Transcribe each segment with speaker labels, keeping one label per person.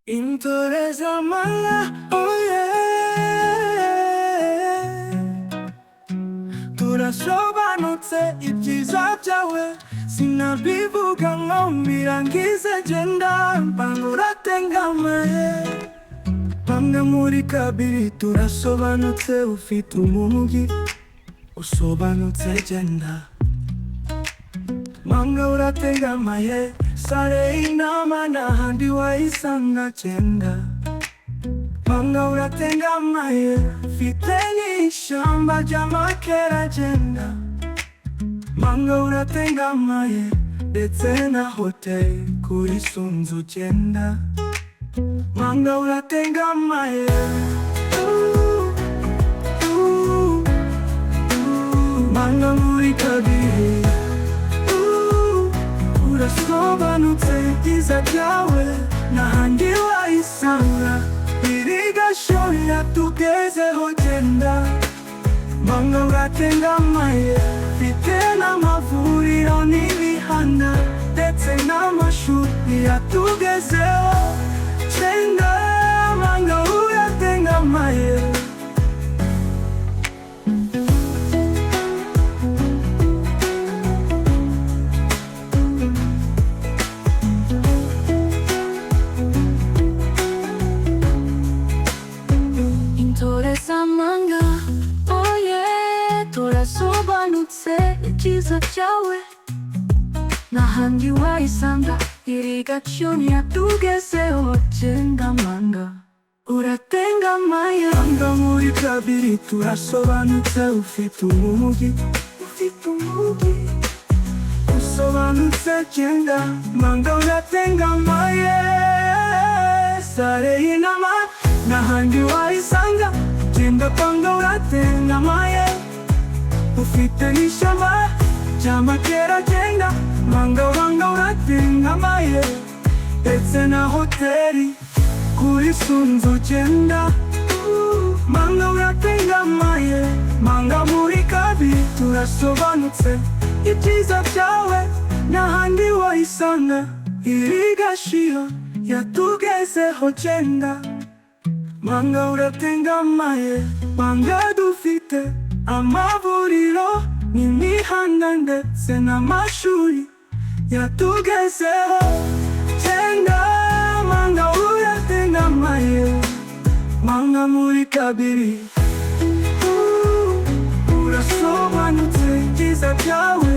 Speaker 1: Usobanutse, oh yeah. Turasobanutse ibyiza byawe, sinabivuga ngo mbirangize. Jenda mpanga uratengamaye. Bamwe muri kabiri turasobanutse, ufite umugi. Usobanutse jenda mpanga uratengamaye. Sare inama n'ahandi wayisanga. Jenda mpanga uratengamaye. Mfite n'ishyamba ry'amakera. Jenda mpanga uratengamaye. Ndetse na hoteli kuri Sunzu. Jenda mpanga uratengamaye. Mpanga muri kabiri. Urasobanutse ibyiza byawe, n'ahandi wayisanga. Iriga shoya tugezeho. Jenda mpanga uratengamaye. Mfite n'amavuriro n'imihanda ndetse n'amashuri yatugezeho. Jenda mpanga uratengamaye. Usobanutse, oh yeah. Turasobanutse ibyiza byawe, n'ahandi wayisanga. Iriga cyoni yatugezeho. Jenda mpanga uratengamaye. Mpanga muri kabiri turasobanutse, ufite umugi. Usobanutse jenda mpanga uratengamaye. Sare y'inama n'ahandi wayisanga. Jenda mpanga uratengamaye. Ufite n'ishyamba ry'amakera. Jenda mpanga uratengamaye. Ndetse na hoteli kuri Sunzu. Jenda mpanga uratengamaye. Mpanga muri kabiri turasobanutse ibyiza byawe, n'ahandi wayisanga. Iriga shio yatugezeho. Jenda mpanga uratengamaye. Mpanga dufite amavuriro n'imihanda ndetse n'amashuri yatugezeho. Jenda mpanga uratengamaye. Mpanga muri kabiri. Urasobanutse ibyiza byawe,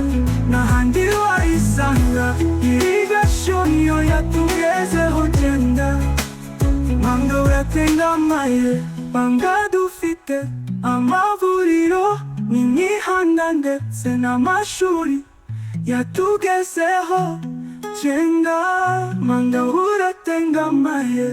Speaker 1: n'ahandi wayisanga. Iriga shoni yo yatugezeho. Jenda mpanga uratengamaye. Mpanga dufite amavuriro n'imihanda ndetse n'amashuri yatugezeho. Jenda mpanga uratengamaye.